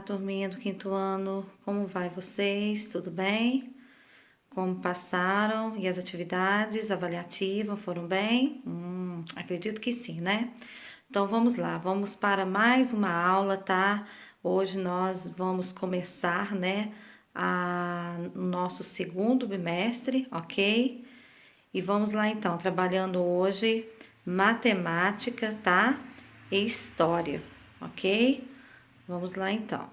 Turminha do quinto ano, como vai vocês? Tudo bem? Como passaram? E as atividades avaliativas foram bem? Acredito que sim, né? Então vamos lá, vamos para mais uma aula, tá? Hoje nós vamos começar, né, o nosso segundo bimestre, ok? E vamos lá então, trabalhando hoje matemática, tá? E história, ok? Vamos lá então.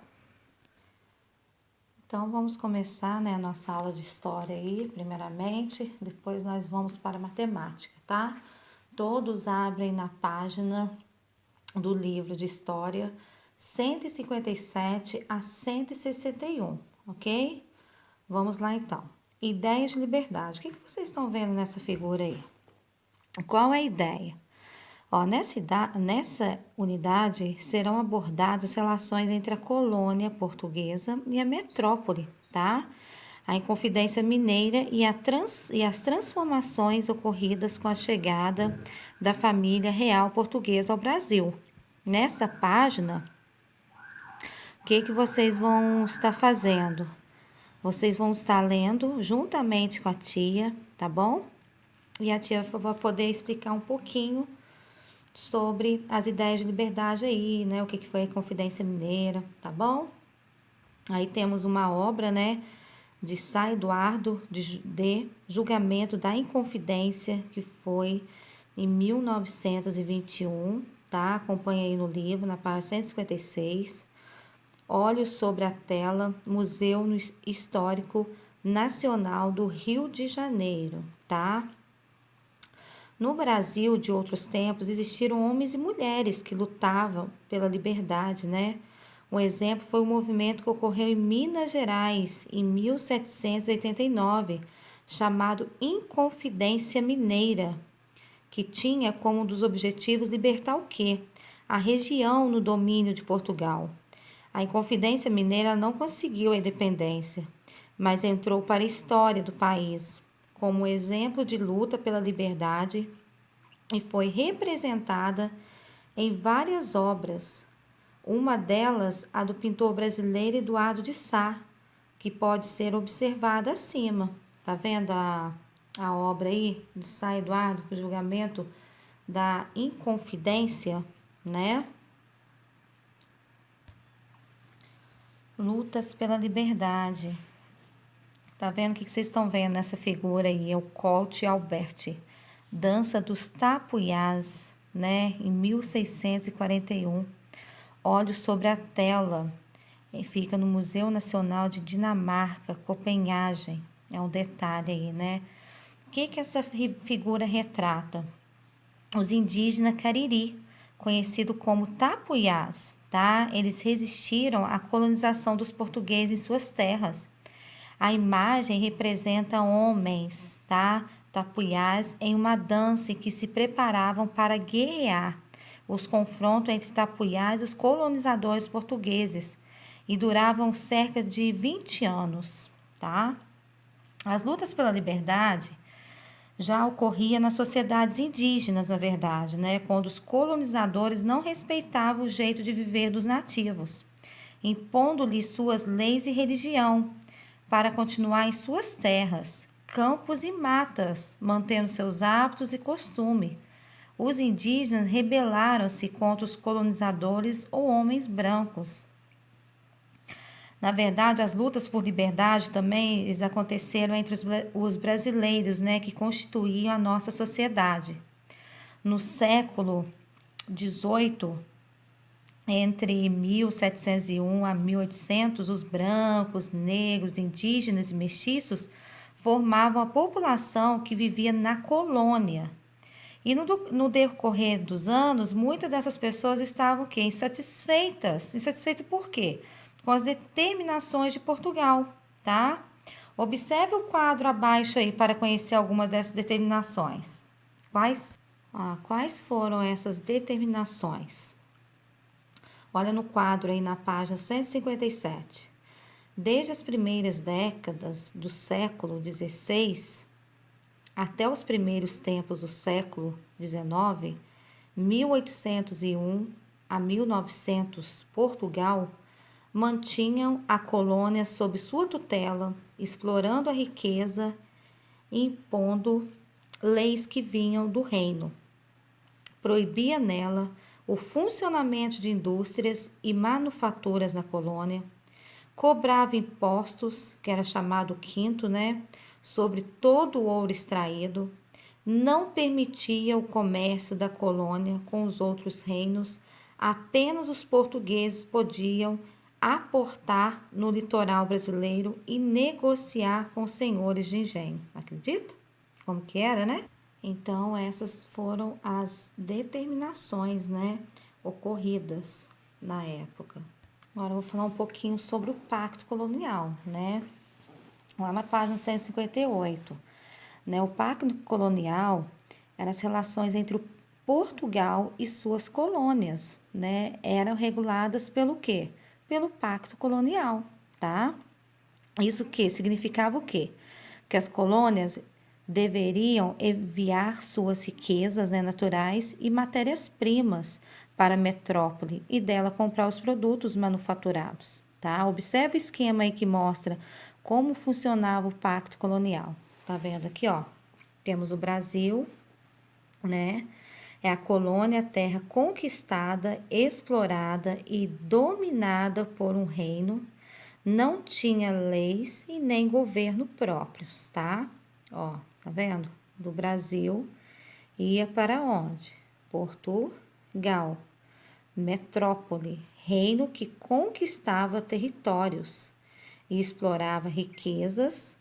Então, vamos começar, né, a nossa aula de história aí, primeiramente, depois nós vamos para a matemática, tá? Todos abrem na página do livro de história 157 a 161, ok? Vamos lá então. Ideias de liberdade. O que vocês estão vendo nessa figura aí? Qual é a ideia? Ó, nessa unidade serão abordadas as relações entre a colônia portuguesa e a metrópole, tá? A Inconfidência Mineira e as transformações ocorridas com a chegada da família real portuguesa ao Brasil. Nesta página, o que vocês vão estar fazendo? Vocês vão estar lendo juntamente com a tia, tá bom? E a tia vai poder explicar um pouquinho sobre as ideias de liberdade aí, né? O que foi a Confidência Mineira, tá bom? Aí temos uma obra, né, de Sá Eduardo de Julgamento da Inconfidência, que foi em 1921, tá? Acompanha aí no livro, na página 156. Olhos sobre a tela, Museu Histórico Nacional do Rio de Janeiro, tá? No Brasil de outros tempos existiram homens e mulheres que lutavam pela liberdade, né? Um exemplo foi o movimento que ocorreu em Minas Gerais em 1789, chamado Inconfidência Mineira, que tinha como um dos objetivos libertar o quê? A região no domínio de Portugal. A Inconfidência Mineira não conseguiu a independência, mas entrou para a história do país como exemplo de luta pela liberdade e foi representada em várias obras. Uma delas, a do pintor brasileiro Eduardo de Sá, que pode ser observada acima. Tá vendo a obra aí de Sá Eduardo, o julgamento da Inconfidência, né? Lutas pela liberdade. Tá vendo o que vocês estão vendo nessa figura aí? É o Colte Alberti. Dança dos Tapuiás, né? Em 1641. Olhos sobre a tela. E fica no Museu Nacional de Dinamarca, Copenhague. É um detalhe aí, né? O que essa figura retrata? Os indígenas Cariri, conhecido como Tapuiás, tá? Eles resistiram à colonização dos portugueses em suas terras. A imagem representa homens, tá? Tapuiás em uma dança em que se preparavam para guerrear. Os confrontos entre Tapuiás e os colonizadores portugueses e duravam cerca de 20 anos, tá? As lutas pela liberdade já ocorria nas sociedades indígenas, na verdade, né? Quando os colonizadores não respeitavam o jeito de viver dos nativos, impondo-lhes suas leis e religião para continuar em suas terras, campos e matas, mantendo seus hábitos e costumes. Os indígenas rebelaram-se contra os colonizadores ou homens brancos. Na verdade, as lutas por liberdade também aconteceram entre os brasileiros, né, que constituíam a nossa sociedade. No século XVIII, entre 1701 a 1800, os brancos, negros, indígenas e mestiços formavam a população que vivia na colônia. E no decorrer dos anos, muitas dessas pessoas estavam o quê? Insatisfeitas. Insatisfeitas por quê? Com as determinações de Portugal, tá? Observe o quadro abaixo aí para conhecer algumas dessas determinações. Quais foram essas determinações? Olha no quadro aí na página 157. Desde as primeiras décadas do século XVI até os primeiros tempos do século XIX, 1801 a 1900, Portugal mantinham a colônia sob sua tutela, explorando a riqueza e impondo leis que vinham do reino. Proibia nela o funcionamento de indústrias e manufaturas na colônia, cobrava impostos, que era chamado quinto, né, sobre todo o ouro extraído, não permitia o comércio da colônia com os outros reinos, apenas os portugueses podiam aportar no litoral brasileiro e negociar com os senhores de engenho. Acredita? Como que era, né? Então, essas foram as determinações, né, ocorridas na época. Agora eu vou falar um pouquinho sobre o Pacto Colonial, né? Lá na página 158, né? O Pacto Colonial eram as relações entre o Portugal e suas colônias, né? Eram reguladas pelo quê? Pelo Pacto Colonial, tá? Isso que significava o quê? Que as colônias deveriam enviar suas riquezas, né, naturais e matérias-primas para a metrópole e dela comprar os produtos manufaturados, tá? Observe o esquema aí que mostra como funcionava o Pacto Colonial. Tá vendo aqui, ó? Temos o Brasil, né? É a colônia, a terra conquistada, explorada e dominada por um reino. Não tinha leis e nem governo próprios, tá? Ó, tá vendo? Do Brasil ia para onde? Portugal, metrópole, reino que conquistava territórios e explorava riquezas,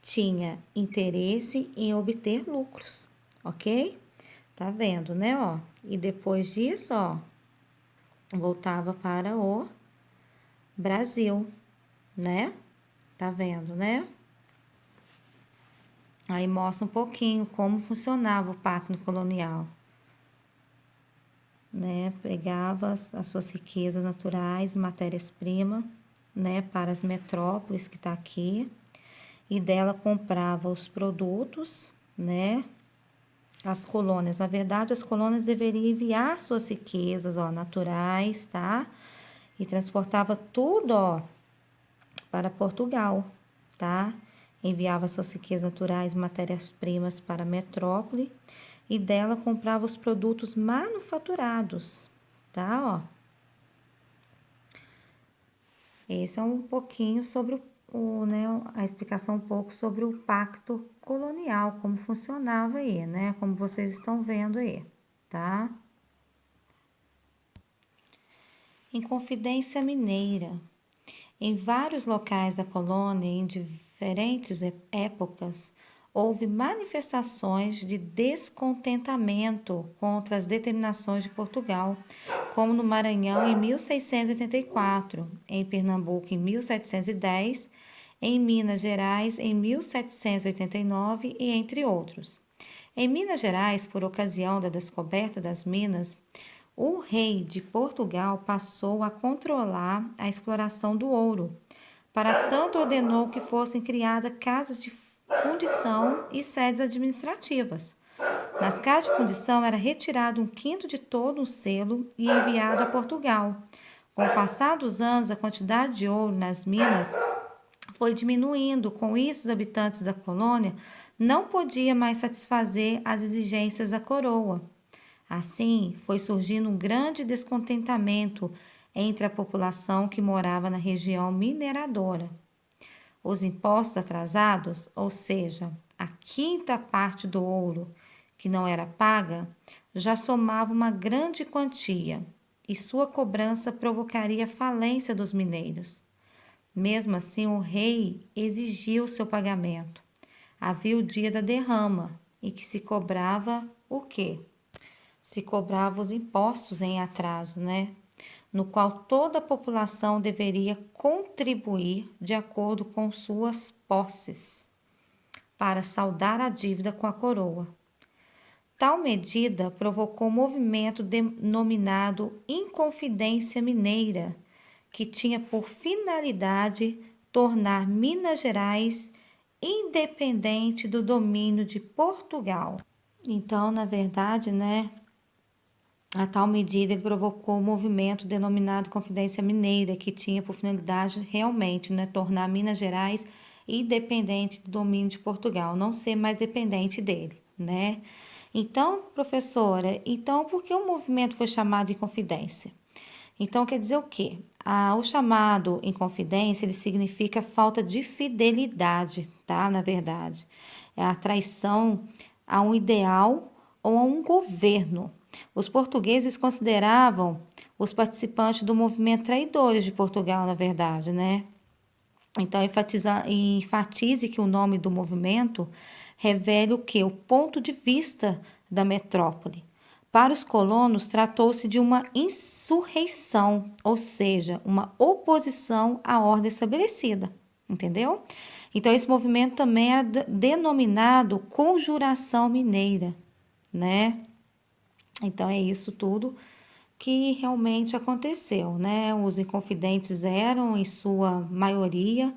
tinha interesse em obter lucros, ok? Tá vendo, né, ó? E depois disso, ó, voltava para o Brasil, né? Tá vendo, né? Aí mostra um pouquinho como funcionava o pacto colonial, né? Pegava as suas riquezas naturais, matérias-primas, né, para as metrópoles que tá aqui, e dela comprava os produtos, né? As colônias, na verdade, as colônias deveriam enviar suas riquezas, ó, naturais, tá? E transportava tudo, ó, para Portugal, tá? Enviava suas riquezas naturais, matérias-primas para a metrópole e dela comprava os produtos manufaturados, tá? Ó. Esse é um pouquinho sobre né, a explicação um pouco sobre o pacto colonial, como funcionava aí, né? Como vocês estão vendo aí, tá? Inconfidência Mineira. Em vários locais da colônia, em diferentes épocas, houve manifestações de descontentamento contra as determinações de Portugal, como no Maranhão em 1684, em Pernambuco em 1710, em Minas Gerais em 1789 e entre outros. Em Minas Gerais, por ocasião da descoberta das minas, o rei de Portugal passou a controlar a exploração do ouro. Para tanto, ordenou que fossem criadas casas de fundição e sedes administrativas. Nas casas de fundição era retirado um quinto de todo o selo e enviado a Portugal. Com o passar dos anos, a quantidade de ouro nas minas foi diminuindo. Com isso, os habitantes da colônia não podiam mais satisfazer as exigências da coroa. Assim, foi surgindo um grande descontentamento entre a população que morava na região mineradora. Os impostos atrasados, ou seja, a quinta parte do ouro que não era paga, já somava uma grande quantia e sua cobrança provocaria a falência dos mineiros. Mesmo assim, o rei exigiu seu pagamento. Havia o dia da derrama e que se cobrava o quê? Se cobrava os impostos em atraso, né? No qual toda a população deveria contribuir de acordo com suas posses, para saldar a dívida com a coroa. Tal medida provocou um movimento denominado Inconfidência Mineira, que tinha por finalidade tornar Minas Gerais independente do domínio de Portugal. Então, na verdade, né, A tal medida, ele provocou um movimento denominado Confidência Mineira, que tinha por finalidade realmente, né, tornar Minas Gerais independente do domínio de Portugal, não ser mais dependente dele, né? Então, professora, então por que o movimento foi chamado de Confidência? Então, quer dizer o quê? O chamado em confidência, ele significa falta de fidelidade, tá? Na verdade, é a traição a um ideal ou a um governo. Os portugueses consideravam os participantes do movimento traidores de Portugal, na verdade, né? Então, enfatize que o nome do movimento revela o que? O ponto de vista da metrópole. Para os colonos, tratou-se de uma insurreição, ou seja, uma oposição à ordem estabelecida, entendeu? Então, esse movimento também era denominado Conjuração Mineira, né? Então, é isso tudo que realmente aconteceu, né? Os inconfidentes eram, em sua maioria,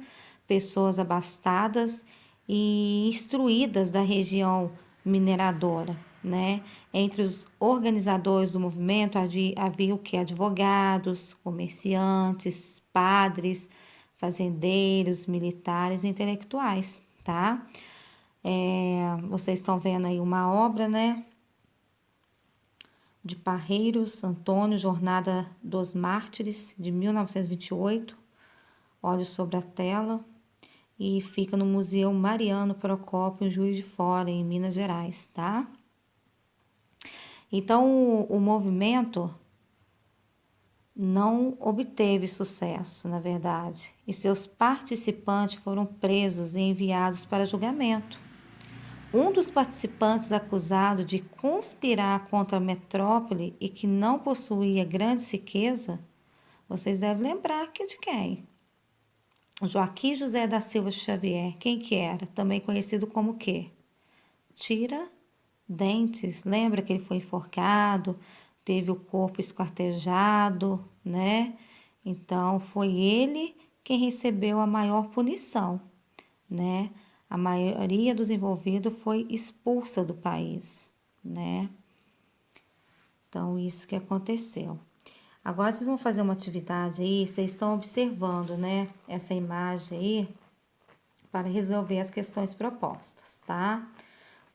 pessoas abastadas e instruídas da região mineradora, né? Entre os organizadores do movimento havia o que? Advogados, comerciantes, padres, fazendeiros, militares e intelectuais, tá? Vocês estão vendo aí uma obra, né? De Parreiros, Antônio, Jornada dos Mártires, de 1928. Olho sobre a tela. E fica no Museu Mariano Procópio, em Juiz de Fora, em Minas Gerais, tá? Então, o movimento não obteve sucesso, na verdade, e seus participantes foram presos e enviados para julgamento. Um dos participantes acusado de conspirar contra a metrópole e que não possuía grande riqueza, vocês devem lembrar que de quem? Joaquim José da Silva Xavier. Quem que era? Também conhecido como o quê? Tiradentes. Lembra que ele foi enforcado, teve o corpo esquartejado, né? Então, foi ele quem recebeu a maior punição, né? A maioria dos envolvidos foi expulsa do país, né? Então, isso que aconteceu. Agora, vocês vão fazer uma atividade aí, vocês estão observando, né? Essa imagem aí, para resolver as questões propostas, tá?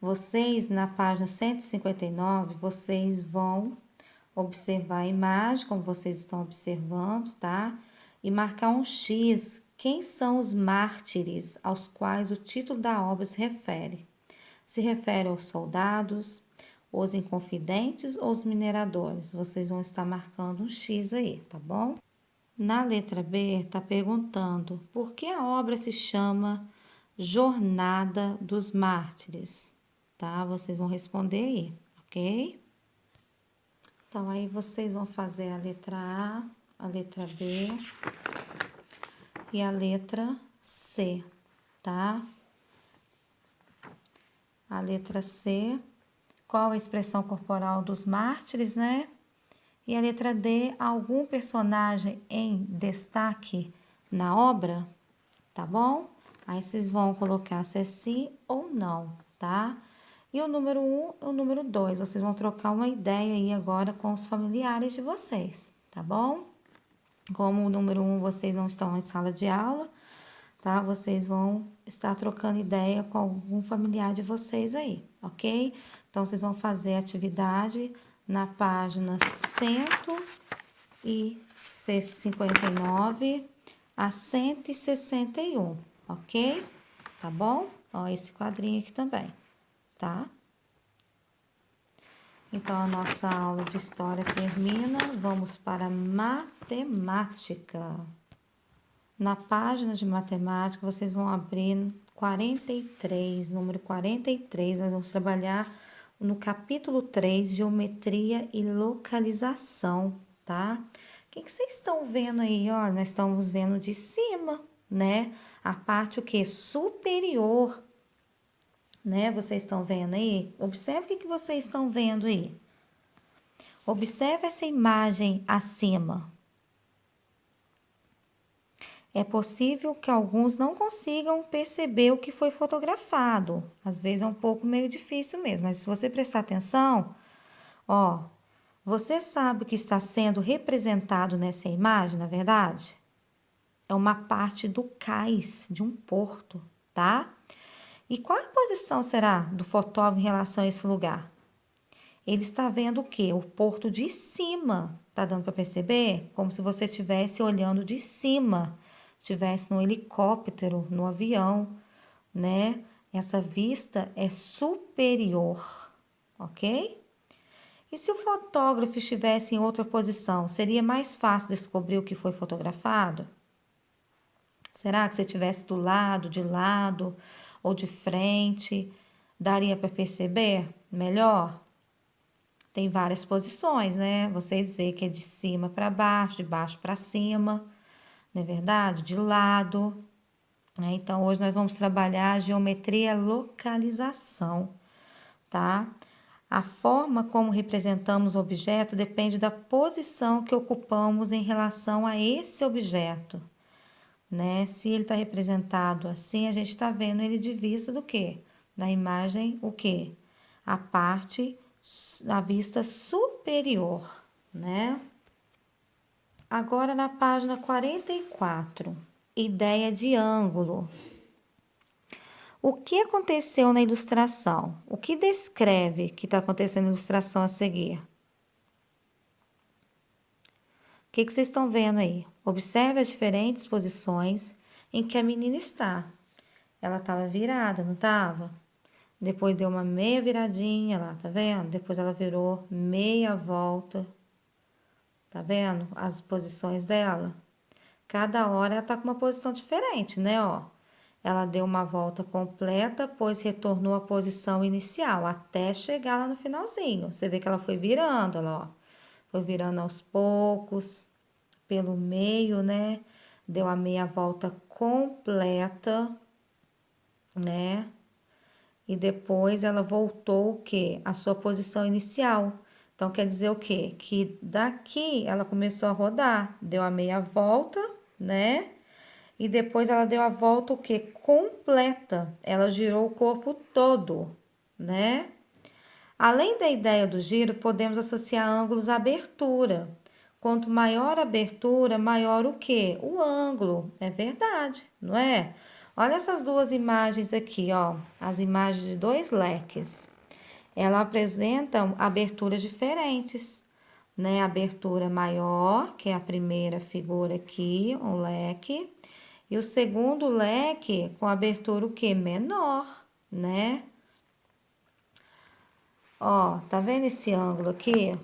Vocês, na página 159, vocês vão observar a imagem, como vocês estão observando, tá? E marcar um X. Quem são os mártires aos quais o título da obra se refere? Se refere aos soldados, os inconfidentes ou os mineradores? Vocês vão estar marcando um X aí, tá bom? Na letra B, está perguntando por que a obra se chama Jornada dos Mártires, tá? Vocês vão responder aí, ok? Então, aí vocês vão fazer a letra A, a letra B e a letra C, tá? A letra C, qual a expressão corporal dos mártires, né? E a letra D, algum personagem em destaque na obra, tá bom? Aí vocês vão colocar se é sim ou não, tá? E o número 1 e o número 2, vocês vão trocar uma ideia aí agora com os familiares de vocês, tá bom? Como o número 1 vocês não estão em sala de aula, tá? Vocês vão estar trocando ideia com algum familiar de vocês aí, ok? Então, vocês vão fazer a atividade na página 159 a 161, ok? Tá bom? Ó, esse quadrinho aqui também, tá? Então, a nossa aula de história termina. Vamos para matemática. Na página de matemática, vocês vão abrir 43, número 43. Nós vamos trabalhar no capítulo 3, geometria e localização, tá? O que vocês estão vendo aí? Ó, nós estamos vendo de cima, né? A parte o que? Superior, né? Vocês estão vendo aí? Observe o que vocês estão vendo aí. Observe essa imagem acima. É possível que alguns não consigam perceber o que foi fotografado. Às vezes é um pouco meio difícil mesmo, mas se você prestar atenção, ó, Você sabe o que está sendo representado nessa imagem, na verdade? É uma parte do cais de um porto, tá? E qual a posição será do fotógrafo em relação a esse lugar? Ele está vendo o quê? O porto de cima. Tá dando para perceber? Como se você estivesse olhando de cima, estivesse no helicóptero, no avião, né? Essa vista é superior, ok? E se o fotógrafo estivesse em outra posição, seria mais fácil descobrir o que foi fotografado? Será que se estivesse do lado, de lado ou de frente, daria para perceber melhor? Tem várias posições, né? Vocês veem que é de cima para baixo, de baixo para cima, não é verdade? De lado, né? Então, hoje nós vamos trabalhar a geometria localização, tá? A forma como representamos o objeto depende da posição que ocupamos em relação a esse objeto, né? Se ele está representado assim, a gente está vendo ele de vista do quê? Na imagem, o quê? A parte da vista superior, né? Agora na página 44, ideia de ângulo. O que aconteceu na ilustração? O que descreve que está acontecendo na ilustração a seguir? O que vocês estão vendo aí? Observe as diferentes posições em que a menina está. Ela estava virada, não estava? Depois deu uma meia viradinha lá, tá vendo? Depois ela virou meia volta. Tá vendo as posições dela? Cada hora ela tá com uma posição diferente, né, ó? Ela deu uma volta completa, pois retornou à posição inicial, até chegar lá no finalzinho. Você vê que ela foi virando, ó. Foi virando aos poucos, pelo meio, né? Deu a meia volta completa, né? E depois ela voltou o quê? A sua posição inicial. Então, quer dizer o quê? Que daqui ela começou a rodar, deu a meia volta, né? E depois ela deu a volta o quê? Completa. Ela girou o corpo todo, né? Além da ideia do giro, podemos associar ângulos à abertura. Quanto maior a abertura, maior o quê? O ângulo. É verdade, não é? Olha essas duas imagens aqui, ó. As imagens de dois leques. Elas apresentam aberturas diferentes, né? Abertura maior, que é a primeira figura aqui, um leque. E o segundo leque com abertura o quê? Menor, né? Ó, tá vendo esse ângulo aqui?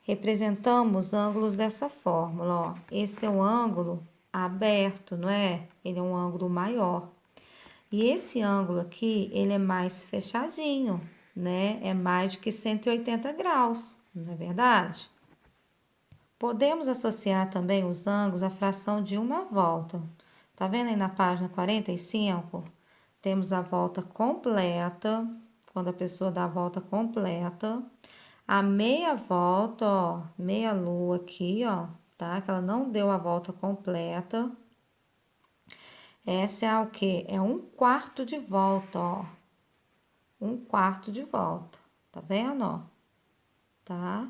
Representamos ângulos dessa fórmula, ó. Esse é um ângulo aberto, não é? Ele é um ângulo maior. E esse ângulo aqui, ele é mais fechadinho, né? É mais de que 180 graus, não é verdade? Podemos associar também os ângulos à fração de uma volta. Tá vendo aí na página 45? Temos a volta completa, quando a pessoa dá a volta completa. A meia volta, ó, meia lua aqui, ó, tá? Que ela não deu a volta completa. Essa é o quê? É um quarto de volta, ó. Um quarto de volta. Tá vendo, ó? Tá?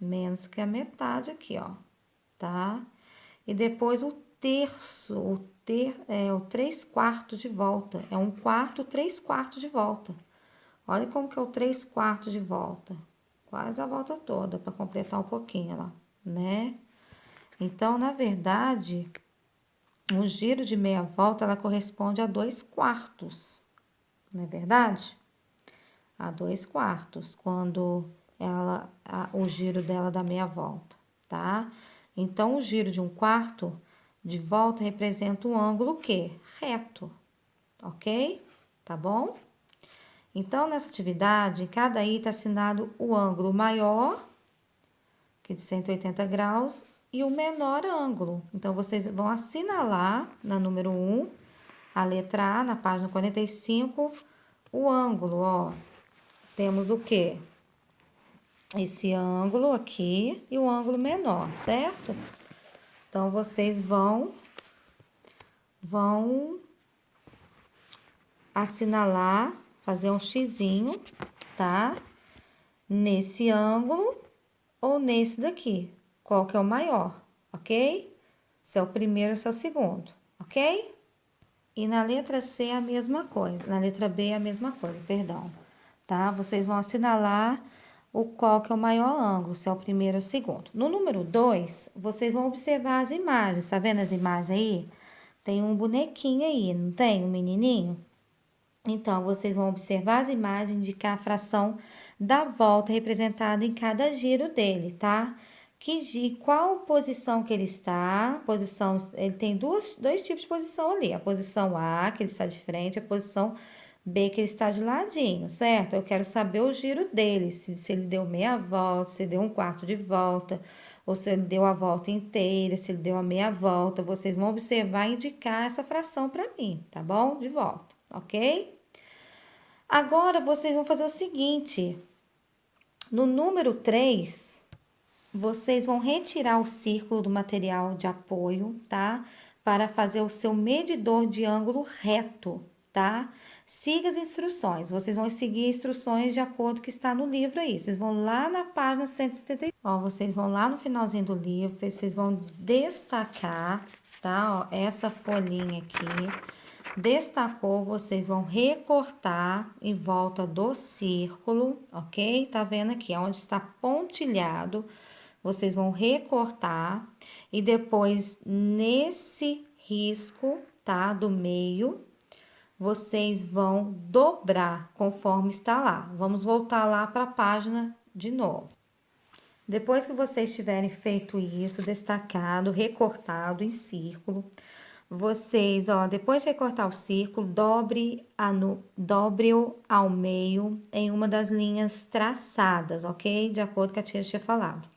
Menos que a metade aqui, ó. Tá? E depois o terço, o 3/4 de volta. É um quarto, 3/4 de volta. Olha como que é o 3/4 de volta. Quase a volta toda, para completar um pouquinho lá, né? Então, na verdade, um giro de meia volta, ela corresponde a 2/4, não é verdade? A 2/4, quando o giro dela dá meia volta, tá? Então, o giro de um quarto de volta representa um ângulo que? Reto, ok? Tá bom? Então, nessa atividade, em cada item está assinado o ângulo maior, que é de 180 graus, e o menor ângulo. Então, vocês vão assinalar na número 1, a letra A, na página 45, o ângulo, ó. Temos o quê? Esse ângulo aqui e o ângulo menor, certo? Então, vocês vão assinalar, fazer um xizinho, tá? nesse ângulo ou nesse daqui. Qual que é o maior, ok? Se é o primeiro ou se é o segundo, ok? E na letra C é a mesma coisa, na letra B é a mesma coisa, perdão, tá? Vocês vão assinalar o qual que é o maior ângulo, se é o primeiro ou o segundo. No número 2, vocês vão observar as imagens, tá vendo as imagens aí? Tem um bonequinho aí, não tem? Um menininho? Então, vocês vão observar as imagens, indicar a fração da volta representada em cada giro dele, tá? Qual posição que ele está? Posição, ele tem dois tipos de posição ali. A posição A, que ele está de frente, a posição B, que ele está de ladinho, certo? Eu quero saber o giro dele, se ele deu meia volta, se deu um quarto de volta, ou se ele deu a volta inteira, se ele deu a meia volta. Vocês vão observar e indicar essa fração para mim, tá bom? De volta, ok? Agora, vocês vão fazer o seguinte. No número 3, vocês vão retirar o círculo do material de apoio, tá? Para fazer o seu medidor de ângulo reto, tá? Siga as instruções. Vocês vão seguir instruções de acordo com o que está no livro aí. Vocês vão lá na página 175. Ó, vocês vão lá no finalzinho do livro, vocês vão destacar, tá? Ó, essa folhinha aqui. Destacou, vocês vão recortar em volta do círculo, ok? Tá vendo aqui, onde está pontilhado, vocês vão recortar e depois nesse risco, tá? Do meio, vocês vão dobrar conforme está lá. Vamos voltar lá para a página de novo. Depois que vocês tiverem feito isso, destacado, recortado em círculo, vocês, ó, depois de recortar o círculo, dobre-o ao meio em uma das linhas traçadas, ok? De acordo com a tia tinha falado.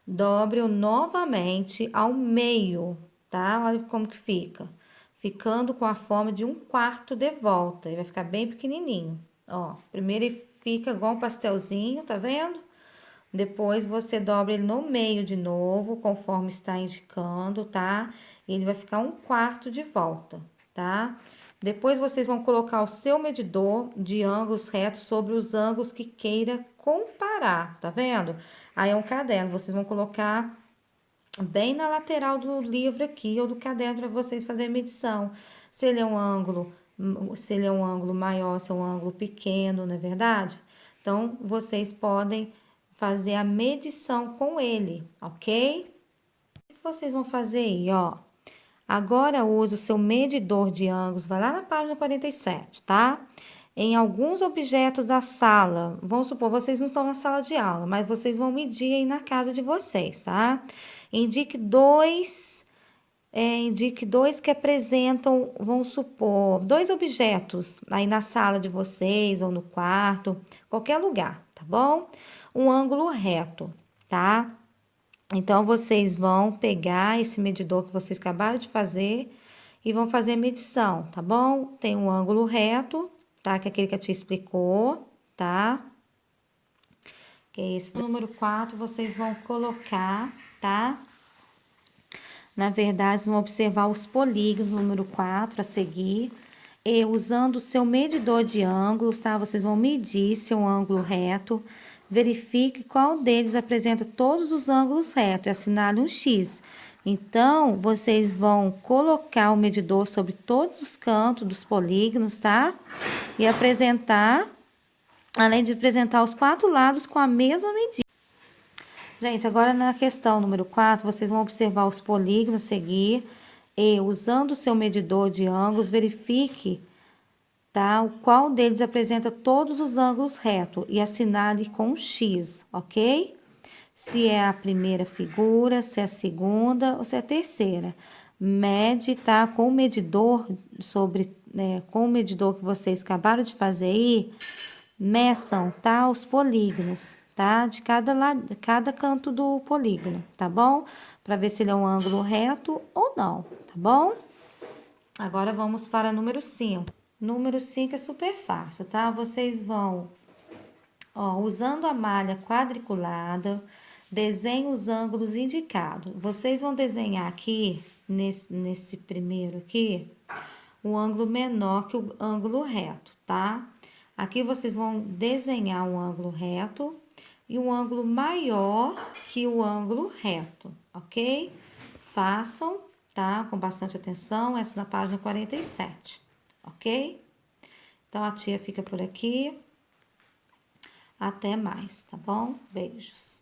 Dobre-o novamente ao meio, tá? Olha como que fica. Ficando com a forma de um quarto de volta. Ele vai ficar bem pequenininho. Ó, primeiro ele fica igual um pastelzinho, tá vendo? Depois você dobra ele no meio de novo, conforme está indicando, tá? Ele vai ficar um quarto de volta, tá? Depois vocês vão colocar o seu medidor de ângulos retos sobre os ângulos que queira comparar, tá vendo? Aí é um caderno, vocês vão colocar bem na lateral do livro aqui ou do caderno para vocês fazerem medição. Se ele é um ângulo, se ele é um ângulo maior, se é um ângulo pequeno, não é verdade? Então, vocês podem fazer a medição com ele, ok? O que vocês vão fazer aí, ó? Agora, use o seu medidor de ângulos, vai lá na página 47, tá? Em alguns objetos da sala, vamos supor, vocês não estão na sala de aula, mas vocês vão medir aí na casa de vocês, tá? Indique dois que apresentam, vamos supor, dois objetos aí na sala de vocês ou no quarto, qualquer lugar, tá bom? Um ângulo reto, tá? Então, vocês vão pegar esse medidor que vocês acabaram de fazer e vão fazer a medição, tá bom? Tem um ângulo reto, tá? Que é aquele que a tia explicou, tá? Que é esse número 4, vocês vão colocar, tá? Na verdade, vão observar os polígonos, número 4, a seguir. E usando o seu medidor de ângulos, tá? Vocês vão medir seu ângulo reto. Verifique qual deles apresenta todos os ângulos retos e assinale um X. Então, vocês vão colocar o medidor sobre todos os cantos dos polígonos, tá? E apresentar, além de apresentar os 4 lados com a mesma medida. Gente, agora na questão número 4, vocês vão observar os polígonos a seguir e, usando o seu medidor de ângulos, verifique, tá, qual deles apresenta todos os ângulos retos e assinale com um X, ok? Se é a primeira figura, se é a segunda ou se é a terceira. Mede, tá, com o medidor com o medidor que vocês acabaram de fazer aí, meçam, tá, os polígonos, tá? De cada canto do polígono, tá bom? Para ver se ele é um ângulo reto ou não, tá bom? Agora vamos para número 5. Número 5 é super fácil, tá? Vocês vão, ó, usando a malha quadriculada, desenhe os ângulos indicados. Vocês vão desenhar aqui, nesse primeiro aqui, um ângulo menor que o ângulo reto, tá? Aqui vocês vão desenhar um ângulo reto e um ângulo maior que o ângulo reto, ok? Façam, tá? Com bastante atenção, essa na página 47, ok? Então, a tia fica por aqui. Até mais, tá bom? Beijos.